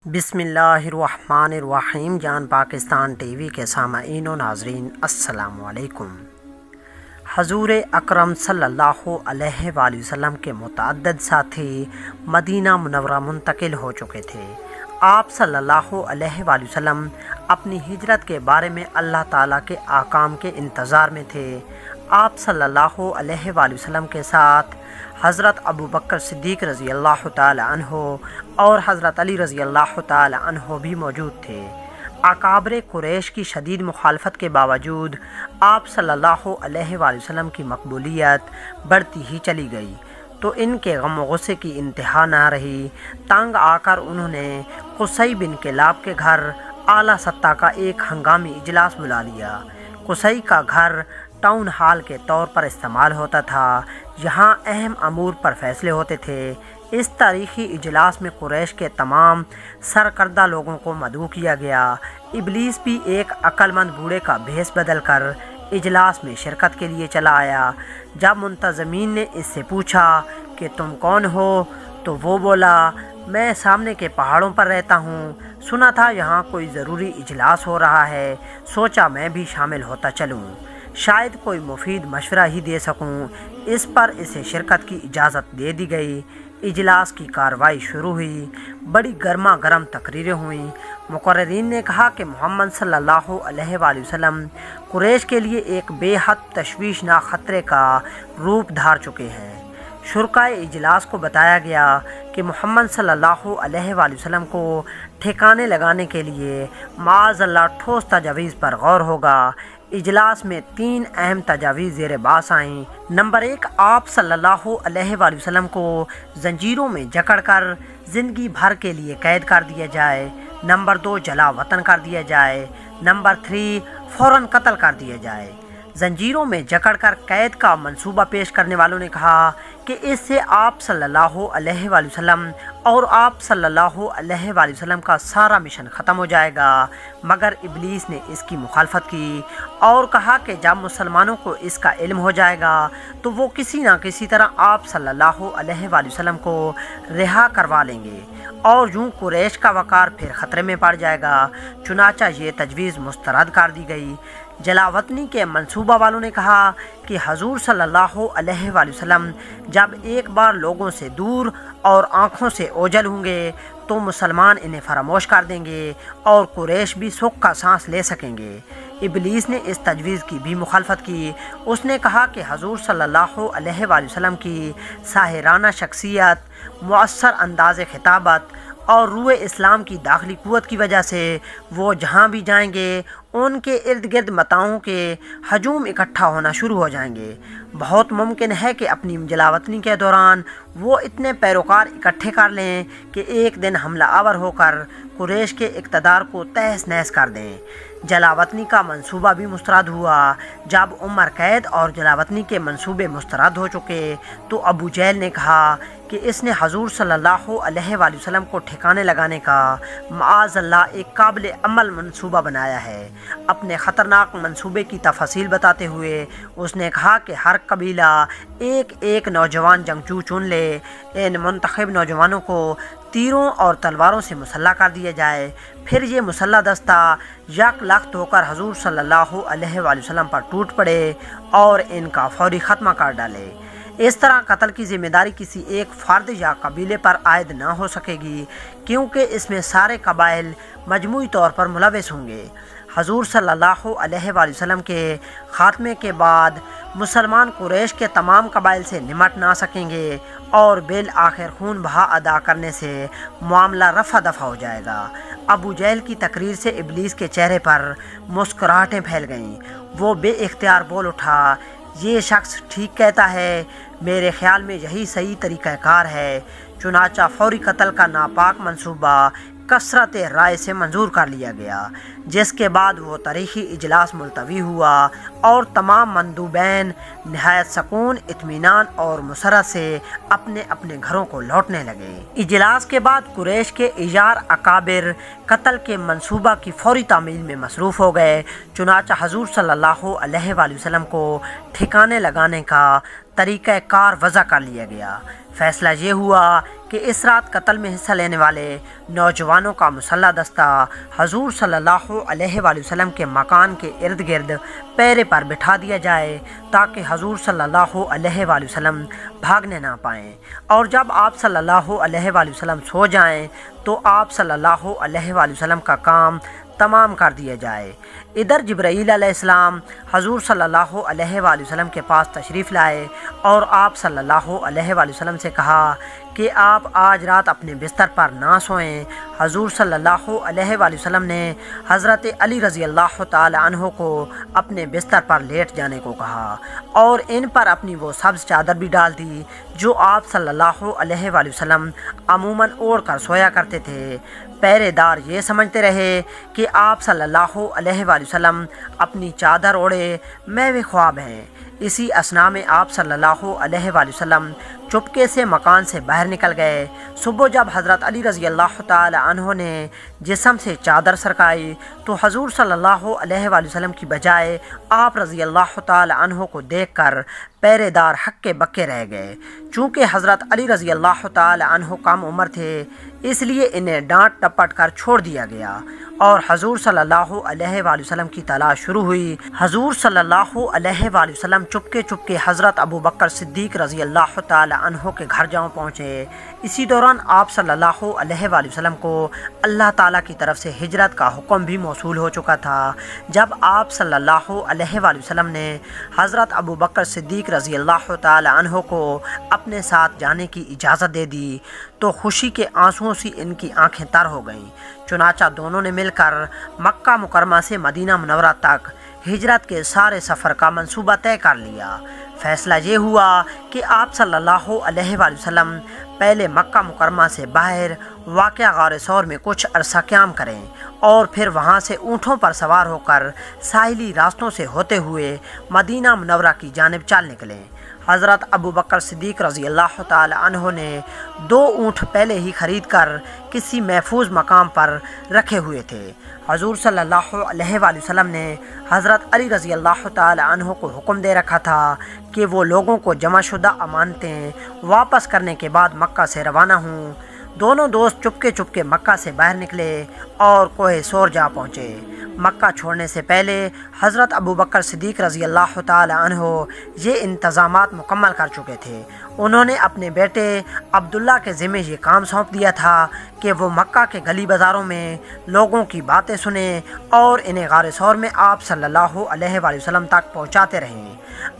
बिस्मिल्लाहिर्रहमानिर्रहीम। जान पाकिस्तान टीवी के सामईन व नाज़रीन अस्सलाम वालेकुम। हज़ूर अकरम सल्लल्लाहु अलैहि वसल्लम के मुतअद्दिद साथी मदीना मुनव्वरा मुंतकिल हो चुके थे। आप सल्लल्लाहु अलैहि वसल्लम अपनी हिजरत के बारे में अल्लाह ताला के आकाम के इंतज़ार में थे। आप सल्लल्लाहु अलैहि वसल्लम के साथ हज़रत अबू बकर सिद्दीक़ रज़ी अल्लाह ताला अन्हो और हज़रत अली रज़ी अल्लाह ताला अन्हो भी मौजूद थे। अकाबर कुरैश की शदीद मुखालफत के बावजूद आप सल्लल्लाहु अलैहि वसल्लम की मकबूलियत बढ़ती ही चली गई, तो इनके गम व गुस्से की इंतहा न रही। तंग आकर उन्होंने कुसई बिन किलाब के घर आला सत्ता का एक हंगामी इजलास बुला लिया। कुसई का घर टाउन हॉल के तौर पर इस्तेमाल होता था, यहाँ अहम अमूर पर फैसले होते थे। इस तारीख़ी इजलास में कुरैश के तमाम सरकर्दा लोगों को मदऊ किया गया। इबलीस भी एक अक्लमंद बूढ़े का भेस बदल कर इजलास में शिरकत के लिए चला आया। जब मुंतज़मीन ने इससे पूछा कि तुम कौन हो, तो वो बोला, मैं सामने के पहाड़ों पर रहता हूँ। सुना था यहाँ कोई ज़रूरी इजलास हो रहा है, सोचा मैं भी शामिल होता चलूँ, शायद कोई मुफीद मशवरा ही दे सकूं। इस पर इसे शिरकत की इजाज़त दे दी गई। इजलास की कार्रवाई शुरू हुई। बड़ी गर्मा गर्म तकरीरें हुई। मुकर्रिरीन ने कहा कि मोहम्मद सल्लल्लाहु अलैहि वसल्लम कुरैश के लिए एक बेहद तशवीशनाक ख़तरे का रूप धार चुके हैं। शुरकाए इजलास को बताया गया कि मोहम्मद सल्लल्लाहु अलैहि वसल्लम को ठिकाने लगाने के लिए माअज़ल्लाह ठोस तजावीज़ पर गौर होगा। इजलास में 3 अहम तजावीज़ ज़ेर बास आईं। नंबर 1, आप सल्लल्लाहु अलैहि वसल्लम को जंजीरों में जकड़कर ज़िंदगी भर के लिए कैद कर दिया जाए। नंबर 2, जला वतन कर दिया जाए। नंबर 3, फ़ौरन कत्ल कर दिया जाए। जंजीरों में जकड़कर कैद का मंसूबा पेश करने वालों ने कहा कि इससे आप सल्लल्लाहु अलैहि वसल्लम और आप सल्लल्लाहु अलैहि वसल्लम का सारा मिशन ख़त्म हो जाएगा। मगर इबलीस ने इसकी मुखालफत की और कहा कि जब मुसलमानों को इसका इल्म हो जाएगा तो वो किसी न किसी तरह आप सल्लल्लाहु अलैहि वसल्लम को रिहा करवा लेंगे और यूँ कुरैश का वक़ार फिर ख़तरे में पड़ जाएगा। चुनाचा ये तजवीज़ मुस्तरद कर दी गई। जलावतनी के मंसूबा वालों ने कहा कि हजूर सल्लल्लाहु अलैहि वसल्लम जब एक बार लोगों से दूर और आँखों से ओझल होंगे तो मुसलमान इन्हें फरामोश कर देंगे और कुरैश भी सुख का सांस ले सकेंगे। इबलीस ने इस तजवीज़ की भी मुखालफत की। उसने कहा कि हजूर सल्लल्लाहु अलैहि वसल्लम की साहिराना शख्सियत, मुअस्सर अंदाज़ खिताबत और रूए इस्लाम की दाखिली क़ुव्वत की वजह से वो जहाँ भी जाएंगे उनके इर्द गिर्द मताओं के हजूम इकट्ठा होना शुरू हो जाएंगे। बहुत मुमकिन है कि अपनी जलावतनी के दौरान वो इतने पैरोकार इकट्ठे कर लें कि एक दिन हमला आवर होकर कुरैश के इक़्तिदार को तहस नहस कर दें। जलावतनी का मंसूबा भी मुस्तरद हुआ। जब उमर कैद और जलावतनी के मंसूबे मुस्तरद हो चुके तो अबू जहल ने कहा कि इसने हजूर सल्लल्लाहु अलैहि वसल्लम को ठिकाने लगाने का माअज़ल्लाह एक काबिल अमल मंसूबा बनाया है। अपने ख़तरनाक मंसूबे की तफसील बताते हुए उसने कहा कि हर कबीला एक एक नौजवान जंगजू चुन ले। इन मुंतखब नौजवानों को तीरों और तलवारों से मुसल्ला कर दिया जाए। फिर ये मुसल्ला दस्ता यक लख्त होकर हजूर सल्लल्लाहु अलैहि वसल्लम पर टूट पड़े और इनका फौरी ख़त्मा कर डाले। इस तरह कत्ल की जिम्मेदारी किसी एक फ़र्द या कबीले पर आयद न हो सकेगी, क्योंकि इसमें सारे कबाइल मजमूई तौर पर मुलविस होंगे। हजूर सल्लल्लाहु अलैहि वसल्लम के ख़ात्मे के बाद मुसलमान कुरैश के तमाम कबाइल से निमट ना सकेंगे और बिल आखिर खून बहा अदा करने से मामला रफ़ा दफ़ा हो जाएगा। अबू जहल की तकरीर से इबलीस के चेहरे पर मुस्कुराहटें फैल गईं। वो बेइख्तियार बोल उठा, ये शख्स ठीक कहता है, मेरे ख़्याल में यही सही तरीक़ाकार है। चुनाचा फौरी कत्ल का नापाक मंसूबा कसरत राय से मंजूर कर लिया गया, जिसके बाद वो तारीख़ी इजलास मुलतवी हुआ और तमाम मंदूबैन नहायत सकून, इत्मीनान और मुसरत से अपने अपने घरों को लौटने लगे। इजलास के बाद कुरैश के इजार अकाबिर कत्ल के मंसूबा की फौरी तामील में मसरूफ़ हो गए। चुनाचा हजूर सल्लल्लाहु अलैहि वसल्लम को ठिकाने लगाने का طریقہ کار وضع کر لیا گیا۔ فیصلہ یہ ہوا کہ اس رات قتل میں حصہ لینے والے نوجوانوں کا مسلح دستہ حضور صلی اللہ علیہ وآلہ وسلم کے مکان کے ارد گرد پیرے پر بٹھا دیا جائے تاکہ حضور صلی اللہ علیہ وآلہ وسلم بھاگنے نہ پائیں، اور جب آپ صلی اللہ علیہ وآلہ وسلم سو جائیں تو آپ صلی اللہ علیہ وآلہ وسلم کا کام تمام کر دیا جائے۔ ادھر جبرائیل علیہ السلام حضور صلی اللہ علیہ وآلہ وسلم کے پاس تشریف لائے اور آپ صلی اللہ علیہ وآلہ وسلم سے کہا کہ آپ آج رات اپنے بستر پر نہ سوئیں۔ حضور صلی اللہ علیہ وآلہ وسلم نے حضرت علی رضی اللہ تعالی عنہ کو اپنے بستر پر لیٹ جانے کو کہا اور ان پر اپنی وہ سبز چادر بھی ڈال دی جو آپ صلی اللہ علیہ وآلہ وسلم عموماً اوڑھ کر سویا کرتے تھے۔ پہرے دار یہ سمجھتے رہے کہ آپ صلی اللہ علیہ وآلہ وسلم اپنی چادر اوڑھے محو خواب ہیں۔ اسی اثنا میں آپ صلی اللہ علیہ وآلہ وسلم چپکے سے مکان سے باہر نکل گئے۔ صبح جب حضرت علی رضی اللہ تعالی عنہ نے جسم سے چادر سرکائی تو حضور صلی اللہ علیہ وآلہ وسلم کی بجائے آپ رضی اللہ تعالی عنہ کو دیکھ کر پہرے دار ہکے بکے رہ گئے۔ چونکہ حضرت علی رضی اللہ تعالی عنہ کم عمر تھے اس لیے انہیں ڈانٹ ٹپٹ کر چھوڑ دیا گیا اور حضور صلی اللہ علیہ وآلہ وسلم کی تلاش شروع ہوئی۔ حضور صلی اللہ علیہ وآلہ وسلم چپکے چپکے حضرت ابو بکر صدیق رضی اللہ تعالی عنہ کے گھر جاؤں پہنچے۔ اسی دوران آپ صلی اللہ علیہ وآلہ وسلم کو اللہ تعالیٰ کی طرف سے ہجرت کا حکم بھی موصول ہو چکا تھا۔ جب آپ صلی اللہ علیہ وآلہ وسلم نے حضرت ابو بکر صدیق رضی اللہ تعالی عنہ کو اپنے ساتھ جانے کی اجازت دے دی تو خوشی کے آنسوؤں سے ان کی آنکھیں تر ہو گئیں۔ چنانچہ دونوں نے مل کر مکہ مکرمہ سے مدینہ منورہ تک ہجرت کے سارے سفر کا منصوبہ طے کر لیا۔ فیصلہ یہ ہوا کہ آپ صلی اللہ علیہ وآلہ وسلم پہلے مکہ مکرمہ سے باہر واقع غار ثور میں کچھ عرصہ قیام کریں اور پھر وہاں سے اونٹوں پر سوار ہو کر ساحلی راستوں سے ہوتے ہوئے مدینہ منورہ کی جانب چل نکلیں۔ حضرت ابو بکر صدیق رضی اللہ تعالی عنہ نے 2 اونٹ پہلے ہی خرید کر کسی محفوظ مقام پر رکھے ہوئے تھے۔ حضور صلی اللہ علیہ وآلہ وسلم نے حضرت علی رضی اللہ تعالی عنہ کو حکم دے رکھا تھا کہ وہ لوگوں کو جمع شدہ امانتیں واپس کرنے کے بعد مکہ سے روانہ ہوں۔ دونوں دوست چپکے چپکے مکہ سے باہر نکلے اور کوہ سور جا پہنچے۔ مکہ چھوڑنے سے پہلے حضرت ابو بکر صدیق رضی اللہ تعالی عنہ یہ انتظامات مکمل کر چکے تھے۔ انہوں نے اپنے بیٹے عبداللہ کے ذمہ یہ کام سونپ دیا تھا کہ وہ مکہ کے گلی بازاروں میں لوگوں کی باتیں سنیں اور انہیں غار ثور میں آپ صلی اللہ علیہ وآلہ وسلم تک پہنچاتے رہیں۔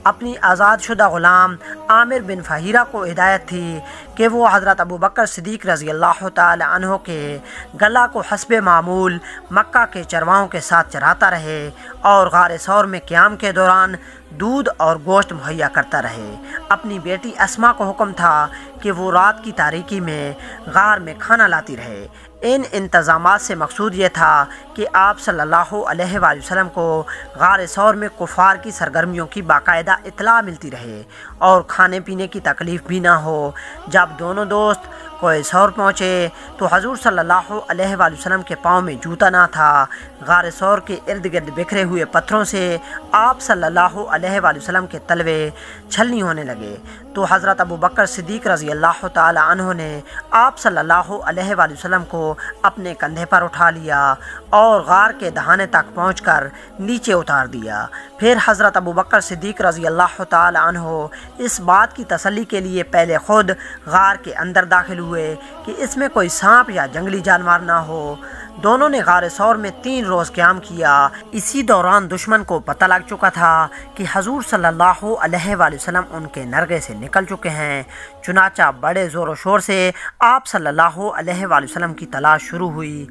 اپنی آزاد شدہ غلام عامر بن فہیرہ کو ہدایت تھی کہ وہ حضرت ابو بکر صدیق رضی اللہ تعالی عنہ کے گلا کو حسب معمول مکہ کے چرواہوں کے ساتھ چراتا رہے اور غار ثور میں قیام کے دوران دودھ اور گوشت مہیا کرتا رہے۔ اپنی بیٹی اسما کو حکم تھا کہ وہ رات کی تاریکی میں غار میں کھانا لاتی رہے۔ ان انتظامات سے مقصود یہ تھا کہ آپ صلی اللہ علیہ وآلہ وسلم کو غار ثور میں کفار کی سرگرمیوں کی باقاعدہ اطلاع ملتی رہے اور کھانے پینے کی تکلیف بھی نہ ہو۔ جب دونوں دوست کوہ ثور پہنچے تو حضور صلی اللہ علیہ وآلہ وسلم کے پاؤں میں جوتا نہ تھا۔ غار ثور کے ارد گرد بکھرے ہوئے پتھروں سے آپ صلی اللہ علیہ وآلہ وسلم کے تلوے چھلنی ہونے لگے تو حضرت ابو بکر صدیق رضی اللہ تعالی عنہ نے آپ صلی اللہ علیہ وآلہ وسلم کو اپنے کندھے پر اٹھا لیا اور غار کے دہانے تک پہنچ کر نیچے اتار دیا۔ پھر حضرت ابو بکر صدیق رضی اللہ تعالی عنہ اس بات کی تسلی کے لیے پہلے خود غار کے اندر داخل ہوئے کہ اس میں کوئی سانپ یا جنگلی جانور نہ ہو۔ دونوں نے غار ثور میں 3 روز قیام کیا۔ اسی دوران دشمن کو پتہ لگ چکا تھا کہ حضور صلی اللہ علیہ وآلہ وسلم ان کے نرغے سے نکل چکے ہیں۔ چنانچہ بڑے زور و شور سے آپ صلی اللہ علیہ وآلہ وسلم کی تلاش شروع ہوئی۔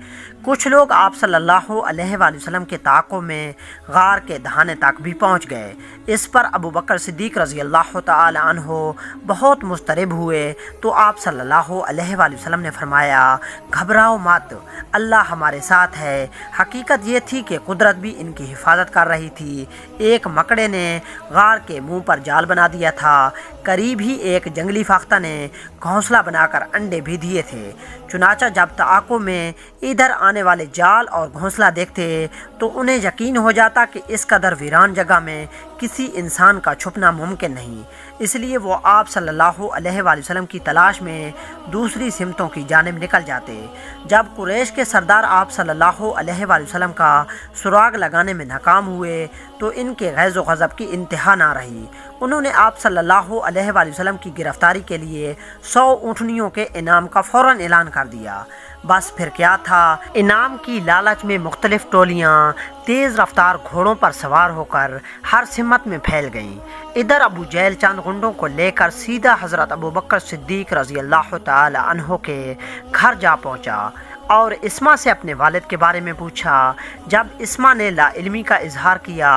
کچھ لوگ آپ صلی اللہ علیہ وآلہ وسلم کے تعاقب میں غار کے دہانے تک بھی پہنچ گئے۔ اس پر ابو بکر صدیق رضی اللہ تعالی عنہ بہت مضطرب ہوئے تو آپ صلی اللہ علیہ وآلہ وسلم نے فرمایا، گھبراؤ مت، اللہ हमारे साथ है। हकीकत ये थी कि कुदरत भी इनकी हिफाजत कर रही थी। एक मकड़े ने गार के मुंह पर जाल बना दिया था। करीब ही एक जंगली फाख्ता ने घोंसला बनाकर अंडे भी दिए थे। चुनाचा जब ताक़ुब में इधर आने वाले जाल और घोंसला देखते तो उन्हें यकीन हो जाता कि इस कदर वीरान जगह में किसी इंसान का छुपना मुमकिन नहीं। इसलिए वो आप सल्लल्लाहु अलैहि वसल्लम की तलाश में दूसरी सिमतों की जानिब निकल जाते। जब कुरैश के सरदार आप सल्लल्लाहु अलैहि वसल्लम का सुराग लगाने में नाकाम हुए तो इनके गैज़ व ग़ज़ब की इंतहा ना रही। उन्होंने आप सल्लल्लाहु अलैहि वसल्लम की गिरफ्तारी के लिए 100 ऊँटनियों के इनाम का फ़ौरन ऐलान कर दिया। बस फिर क्या था, इनाम की लालच में मुख्तलिफ टोलियाँ तेज़ रफ्तार घोड़ों पर सवार होकर हर सिमत में फैल गईं। इधर अबू जहल चंद गुंडों को लेकर सीधा हज़रत अबू बकर सिद्दीक़ रज़ी अल्लाह तआला अन्हो के घर जा पहुँचा और इस्मा से अपने वालिद के बारे में पूछा। जब इस्मा ने लाइल्मी का इजहार किया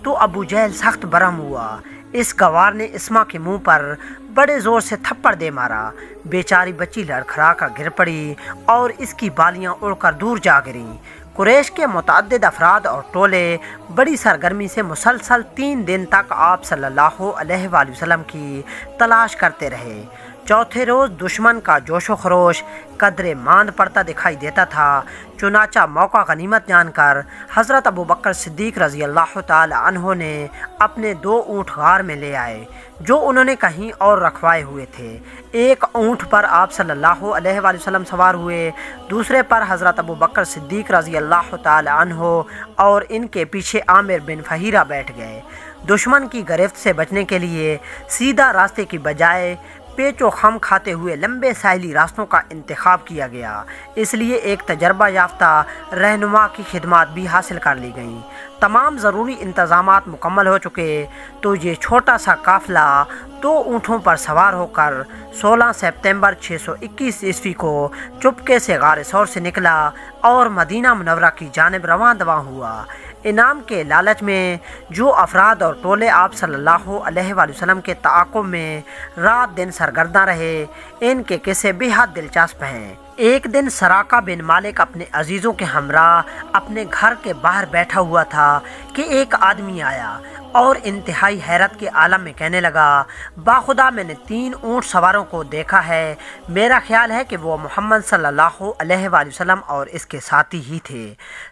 तो अबू जहल सख्त बरहम हुआ। इस गवार ने इस्मा के मुंह पर बड़े ज़ोर से थप्पड़ दे मारा। बेचारी बच्ची लड़खड़ा कर गिर पड़ी और इसकी बालियां उड़कर दूर जा गिरीं। कुरैश के मुतअद्दिद अफराद और टोले बड़ी सरगर्मी से मुसलसल 3 दिन तक आप सल्लल्लाहु अलैहि वसल्लम की तलाश करते रहे। चौथे रोज़ दुश्मन का जोशो खरोश कदरे मांद पड़ता दिखाई देता था। चुनाचा मौका गनीमत जानकर हज़रत अबू बकर सिद्दीक़ रज़ी अल्लाह तआला अन्हो ने अपने 2 ऊँट गार में ले आए जो उन्होंने कहीं और रखवाए हुए थे। एक ऊँट पर आप सल्लल्लाहु अलैहि वसल्लम सवार हुए, दूसरे पर हज़रत अबू बकर सिद्दीक़ रज़ी अल्लाह तआला अन्हो और इनके पीछे आमिर बिन फहीरा बैठ गए। दुश्मन की गिरफ्त से बचने के लिए सीधा रास्ते की बजाय पेचो खम खाते हुए लंबे साहिली रास्तों का इंतखाब किया गया। इसलिए एक तजर्बा याफ्ता रहनुमा की खिदमत भी हासिल कर ली गई। तमाम ज़रूरी इंतज़ामात मुकम्मल हो चुके तो ये छोटा सा काफ़िला 2 ऊँटों पर सवार होकर 16 सितंबर 621 ईस्वी को चुपके से ग़ार सौर से निकला और मदीना मुनव्वरा की जानिब रवां दवां हुआ। इनाम के लालच में जो अफराद और टोले आप सल्लल्लाहु अलैहि वसल्लम के ताक़ुब में रात दिन सरगर्दा रहे, इनके किस्से बेहद दिलचस्प हैं। एक दिन सराका बिन मालिक अपने अजीज़ों के हमरा अपने घर के बाहर बैठा हुआ था कि एक आदमी आया और इंतहाई हैरत के आलम में कहने लगा, बाखुदा मैंने 3 ऊँट सवारों को देखा है। मेरा ख्याल है कि वो मोहम्मद सल्लल्लाहु अलैहि वसल्लम और इसके साथी ही थे।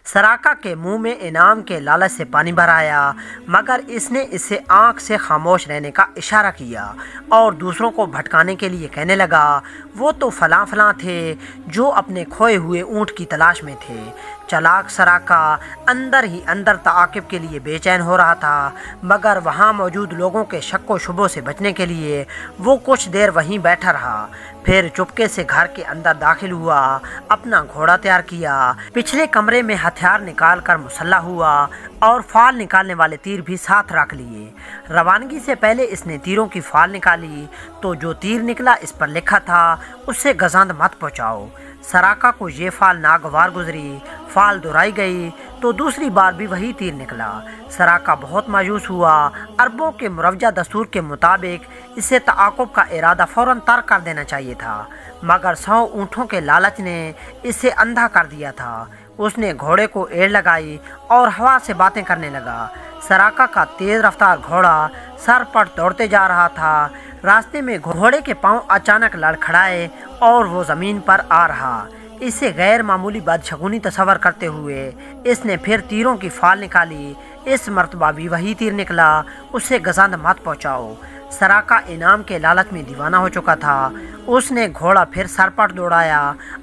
सराका के मुंह में इनाम के लालच से पानी भर आया, मगर इसने इसे आँख से खामोश रहने का इशारा किया और दूसरों को भटकाने के लिए कहने लगा, वो तो फलां फलां थे जो अपने खोए हुए ऊँट की तलाश में थे। चलाक सराका अंदर ही अंदर ताक़िब के लिए बेचैन हो रहा था, मगर वहाँ मौजूद लोगों के शक व शुबों से बचने के लिए वो कुछ देर वहीं बैठा रहा। फिर चुपके से घर के अंदर दाखिल हुआ, अपना घोड़ा तैयार किया, पिछले कमरे में हथियार निकाल कर मुसल्ला हुआ और फाल निकालने वाले तीर भी साथ रख लिए। रवानगी से पहले इसने तीरों की फाल निकाली तो जो तीर निकला इस पर लिखा था, उससे गजांद मत पहुँचाओ। सराका को ये फाल नागवार गुजरी, फाल दोहराई गई तो दूसरी बार भी वही तीर निकला। सराका बहुत मायूस हुआ। अरबों के मुरवजा दस्तूर के मुताबिक इसे ताक़ुब का इरादा फ़ौरन तर्क कर देना चाहिए था, मगर 100 ऊँटों के लालच ने इसे अंधा कर दिया था। उसने घोड़े को एड़ लगाई और हवा से बातें करने लगा। सराका का तेज़ रफ्तार घोड़ा सर पर दौड़ते जा रहा था। रास्ते में घोड़े के पांव अचानक लड़खड़ाए और वो ज़मीन पर आ रहा। इसे गैर मामूली बदशगुनी तस्वर करते हुए इसने फिर तीरों की फाल निकाली। इस मर्तबा भी वही तीर निकला, उससे गजांद मत पहुँचाओ। सराका इनाम के लालच में दीवाना हो चुका था। उसने घोड़ा फिर सरपट दौड़ाया।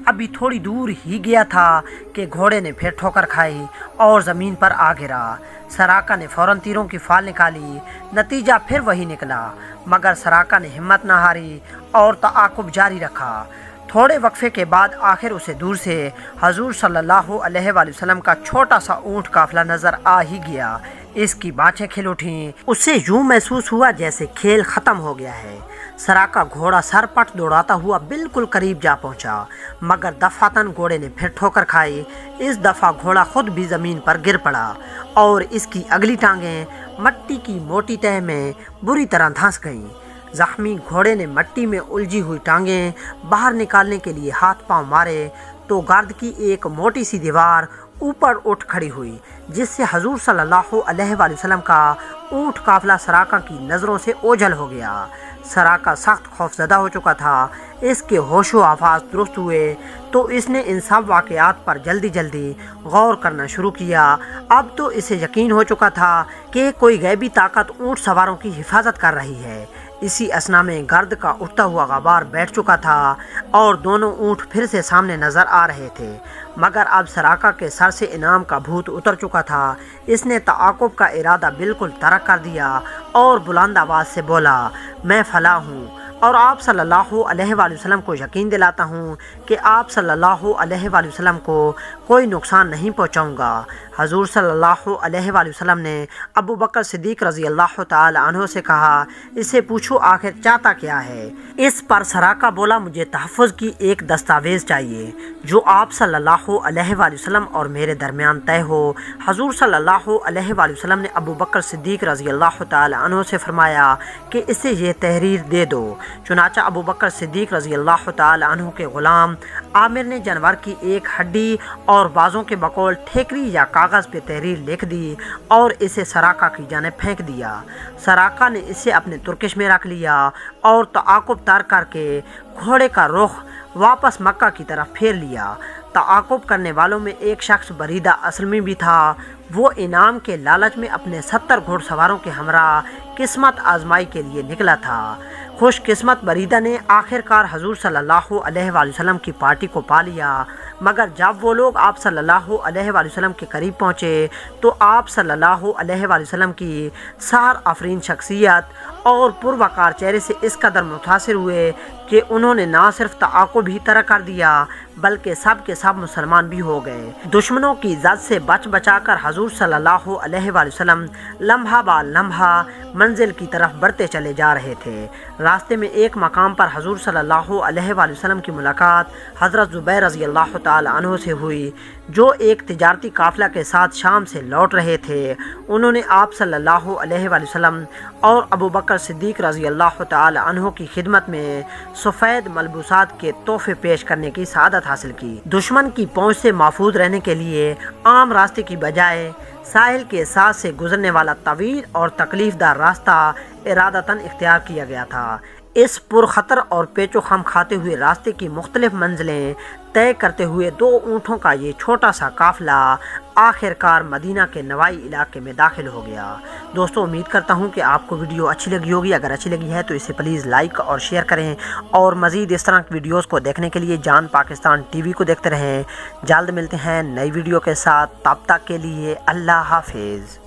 अभी थोड़ी दूर ही गया था कि घोड़े ने फिर ठोकर खाई और ज़मीन पर आ गिरा। सराका ने फ़ौरन तीरों की फाल निकाली। नतीजा फिर वही निकला, मगर सराका ने हिम्मत न हारी और ताक़ुब जारी रखा। थोड़े वक्फे के बाद आखिर उसे दूर से हजूर सल्लल्लाहु अलैहि वसल्लम का छोटा सा ऊँट काफिला नज़र आ ही गया। इसकी बाँछें खिल उठीं। उससे यूँ महसूस हुआ जैसे खेल ख़त्म हो गया है। सराका घोड़ा सरपट दौड़ाता हुआ बिल्कुल करीब जा पहुंचा, मगर दफातन घोड़े ने फिर ठोकर खाई। इस दफ़ा घोड़ा खुद भी ज़मीन पर गिर पड़ा और इसकी अगली टांगें मट्टी की मोटी तह में बुरी तरह धंस गईं। ज़ख्मी घोड़े ने मट्टी में उलझी हुई टांगें बाहर निकालने के लिए हाथ पांव मारे तो गर्द की एक मोटी सी दीवार ऊपर उठ खड़ी हुई, जिससे हजूर सल्लल्लाहु अलैहि वसल्लम का ऊँट काफिला सराका की नज़रों से ओझल हो गया। सराका सख्त खौफजदा हो चुका था। इसके होशो हवास दुरुस्त हुए तो इसने इन सब वाक़यात पर जल्दी जल्दी गौर करना शुरू किया। अब तो इसे यकीन हो चुका था कि कोई गैबी ताकत ऊँट सवारों की हिफाजत कर रही है। इसी असना में गर्द का उठता हुआ ग़बार बैठ चुका था और दोनों ऊँट फिर से सामने नज़र आ रहे थे, मगर अब सराका के सर से इनाम का भूत उतर चुका था। इसने तआक़ुब का इरादा बिल्कुल तर्क कर दिया और बुलंद आवाज़ से बोला, मैं फलाह हूँ और आप सल्लल्लाहु अलैहि वसल्लम को यकीन दिलाता हूँ कि आप सल्लल्लाहु अलैहि वसल्लम को कोई नुकसान नहीं पहुँचाऊँगा। हजूर सल्लल्लाहु अलैहि वसल्लम ने अबू बकर सिद्दीक़ रज़ी अल्लाह तआला अन्हु से कहा, इससे पूछो आखिर चाहता क्या है। इस पर सराका बोला, मुझे तहफ़्फ़ुज़ की एक दस्तावेज़ चाहिए जो आप सल्लल्लाहु अलैहि वसल्लम और मेरे दरमियान तय हो। हजूर सल्लल्लाहु अलैहि वसल्लम ने अबू बकर सिद्दीक़ रज़ी अल्लाह तआला अन्हु से फरमाया कि इसे ये तहरीर दे दो। चुनाचा अबू बकर सिद्दीक़ रज़ी अल्लाह तआला अन्हु के ग़ुलाम आमिर ने जानवर की एक हड्डी और बाजों के बकौल ठेकरी या कागज़ पे तहरीर लिख दी और इसे सराका की जानिब फेंक दिया। सराका ने इसे अपने तुर्किश में रख लिया और तआक़ुब तर्क करके घोड़े का रुख वापस मक्का की तरफ फेर लिया। तआक़ुब करने वालों में एक शख्स बरीदा असलमी भी था। वो इनाम के लालच में अपने 70 घुड़सवारों के हमरा किस्मत आजमाई के लिए निकला था। खुशकिस्मत बरीदा ने आखिरकार हजूर सल्लल्लाहु अलैहि वसल्लम की पार्टी को पा लिया, मगर जब वो लोग आप सल्लल्लाहु अलैहि वसल्लम के करीब पहुँचे तो आप सल्लल्लाहु अलैहि वसल्लम की सार आफरीन शख्सियत और पुरवकार चेहरे से इस कदर मुतासिर हुए कि उन्होंने ना सिर्फ तआक़ुब ही तरक कर दिया बल्कि सब के सब मुसलमान भी हो गए। दुश्मनों की इज़्ज़त से बच बचाकर हजूर सल्लल्लाहु अलैहि वसल्लम लम्हा बा लम्हा मंजिल की तरफ बढ़ते चले जा रहे थे। रास्ते में एक मकाम पर हजूर सल्लल्लाहु अलैहि वसल्लम की मुलाकात हज़रत ज़ुबैर रज़ी अल्लाह तआला अन्हु से हुई, जो एक तिजारती काफ़िला के साथ शाम से लौट रहे थे। उन्होंने आप सल्लल्लाहु अलैहि वसल्लम और अबू बकर सिद्दीक़ रज़ी अल्लाह तआला अन्हु की खिदमत में सफ़ेद मलबूसात के तोहफे पेश करने की सआदत हासिल की। दुश्मन की पहुंच से महफूज रहने के लिए आम रास्ते की बजाय साहिल के साथ से गुजरने वाला तवील और तकलीफदार रास्ता इरादतन इख्तियार किया गया था। इस पुरखतर और पेचो खम खाते हुए रास्ते की मुख्तलिफ मंजिलें तय करते हुए 2 ऊँटों का ये छोटा सा काफिला आखिरकार मदीना के नवाई इलाके में दाखिल हो गया। दोस्तों, उम्मीद करता हूँ कि आपको वीडियो अच्छी लगी होगी। अगर अच्छी लगी है तो इसे प्लीज़ लाइक और शेयर करें और मज़ीद इस तरह की वीडियोस को देखने के लिए जान पाकिस्तान टीवी को देखते रहें। जल्द मिलते हैं नई वीडियो के साथ, तब तक के लिए अल्लाह हाफिज़।